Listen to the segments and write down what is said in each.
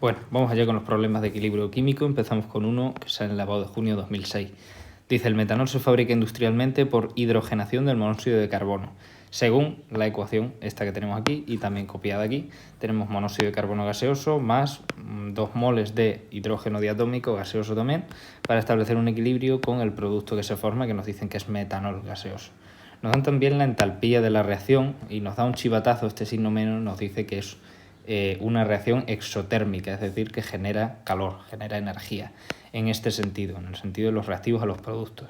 Bueno, vamos allá con los problemas de equilibrio químico. Empezamos con uno que sale en la BAO de junio de 2006. Dice, el metanol se fabrica industrialmente por hidrogenación del monóxido de carbono. Según la ecuación esta que tenemos aquí y también copiada aquí, tenemos monóxido de carbono gaseoso más 2 moles de hidrógeno diatómico gaseoso también para establecer un equilibrio con el producto que se forma, que nos dicen que es metanol gaseoso. Nos dan también la entalpía de la reacción y nos da un chivatazo, este signo menos nos dice que es una reacción exotérmica, es decir, que genera calor, genera energía, en este sentido, en el sentido de los reactivos a los productos.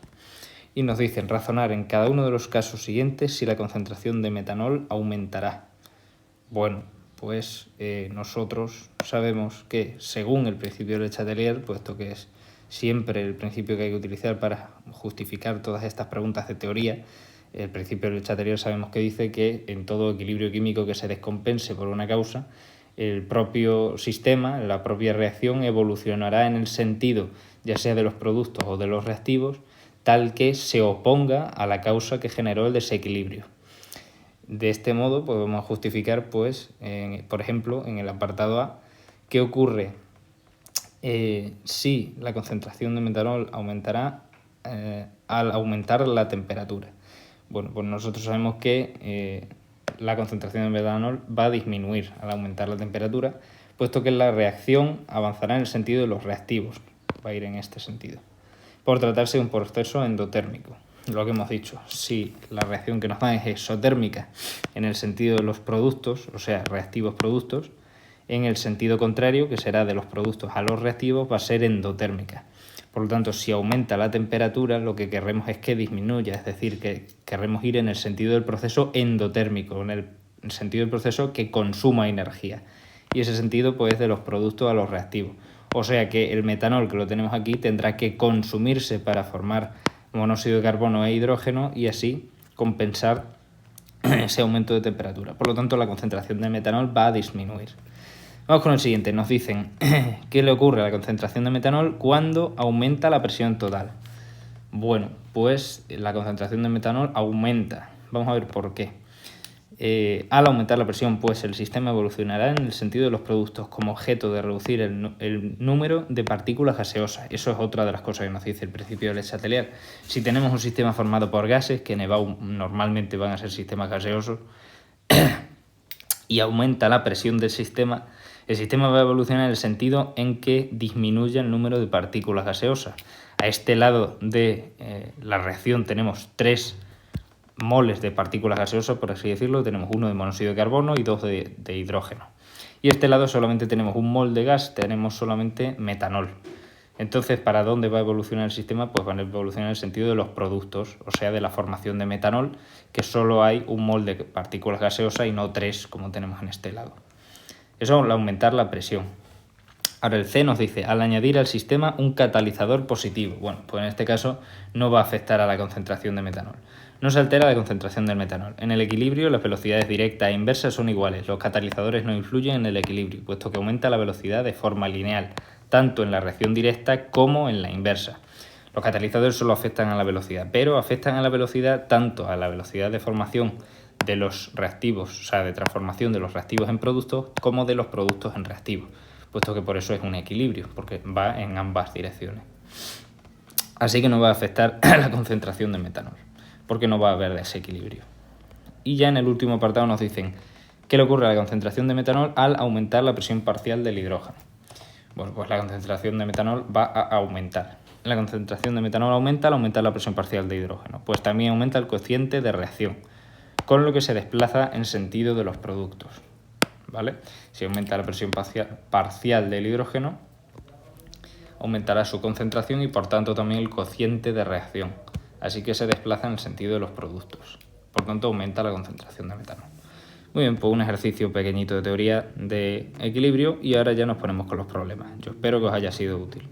Y nos dicen razonar en cada uno de los casos siguientes si la concentración de metanol aumentará. Bueno, pues nosotros sabemos que según el principio de Le Chatelier, puesto que es siempre el principio que hay que utilizar para justificar todas estas preguntas de teoría, el principio de Le Chatelier sabemos que dice que en todo equilibrio químico que se descompense por una causa, el propio sistema, la propia reacción evolucionará en el sentido, ya sea de los productos o de los reactivos, tal que se oponga a la causa que generó el desequilibrio. De este modo podemos justificar, pues, por ejemplo, en el apartado A, qué ocurre si la concentración de metanol aumentará al aumentar la temperatura. Bueno, pues nosotros sabemos que la concentración de metanol va a disminuir al aumentar la temperatura, puesto que la reacción avanzará en el sentido de los reactivos, va a ir en este sentido, por tratarse de un proceso endotérmico. Lo que hemos dicho, si la reacción que nos dan es exotérmica en el sentido de los productos, o sea, reactivos productos, en el sentido contrario, que será de los productos a los reactivos, va a ser endotérmica. Por lo tanto, si aumenta la temperatura, lo que queremos es que disminuya, es decir, que queremos ir en el sentido del proceso endotérmico, en el sentido del proceso que consuma energía. Y ese sentido, pues, de los productos a los reactivos. O sea que el metanol, que lo tenemos aquí, tendrá que consumirse para formar monóxido de carbono e hidrógeno y así compensar ese aumento de temperatura. Por lo tanto, la concentración de metanol va a disminuir. Vamos con el siguiente. Nos dicen qué le ocurre a la concentración de metanol cuando aumenta la presión total. Bueno, pues la concentración de metanol aumenta. Vamos a ver por qué. Al aumentar la presión, pues el sistema evolucionará en el sentido de los productos como objeto de reducir el número de partículas gaseosas. Eso es otra de las cosas que nos dice el principio de Le Chatelier. Si tenemos un sistema formado por gases, que normalmente van a ser sistemas gaseosos, y aumenta la presión del sistema, el sistema va a evolucionar en el sentido en que disminuya el número de partículas gaseosas. A este lado de la reacción tenemos 3 moles de partículas gaseosas, por así decirlo. Tenemos 1 de monóxido de carbono y 2 de hidrógeno. Y a este lado solamente tenemos 1 mol de gas, tenemos solamente metanol. Entonces, ¿para dónde va a evolucionar el sistema? Pues va a evolucionar en el sentido de los productos, o sea, de la formación de metanol, que solo hay 1 mol de partículas gaseosas y no 3 como tenemos en este lado. Eso al aumentar la presión. Ahora el C nos dice, al añadir al sistema un catalizador positivo. Bueno, pues en este caso no va a afectar a la concentración de metanol. No se altera la concentración del metanol. En el equilibrio las velocidades directas e inversas son iguales. Los catalizadores no influyen en el equilibrio, puesto que aumenta la velocidad de forma lineal, tanto en la reacción directa como en la inversa. Los catalizadores solo afectan a la velocidad, pero afectan a la velocidad tanto a la velocidad de formación de los reactivos, o sea, de transformación de los reactivos en productos, como de los productos en reactivos, puesto que por eso es un equilibrio, porque va en ambas direcciones. Así que no va a afectar a la concentración de metanol, porque no va a haber desequilibrio. Y ya en el último apartado nos dicen qué le ocurre a la concentración de metanol al aumentar la presión parcial del hidrógeno. Bueno, pues la concentración de metanol va a aumentar. La concentración de metanol aumenta al aumentar la presión parcial de hidrógeno, pues también aumenta el cociente de reacción, con lo que se desplaza en sentido de los productos, ¿vale? Si aumenta la presión parcial del hidrógeno, aumentará su concentración y por tanto también el cociente de reacción, así que se desplaza en el sentido de los productos, por tanto aumenta la concentración de metanol. Muy bien, pues un ejercicio pequeñito de teoría de equilibrio y ahora ya nos ponemos con los problemas. Yo espero que os haya sido útil.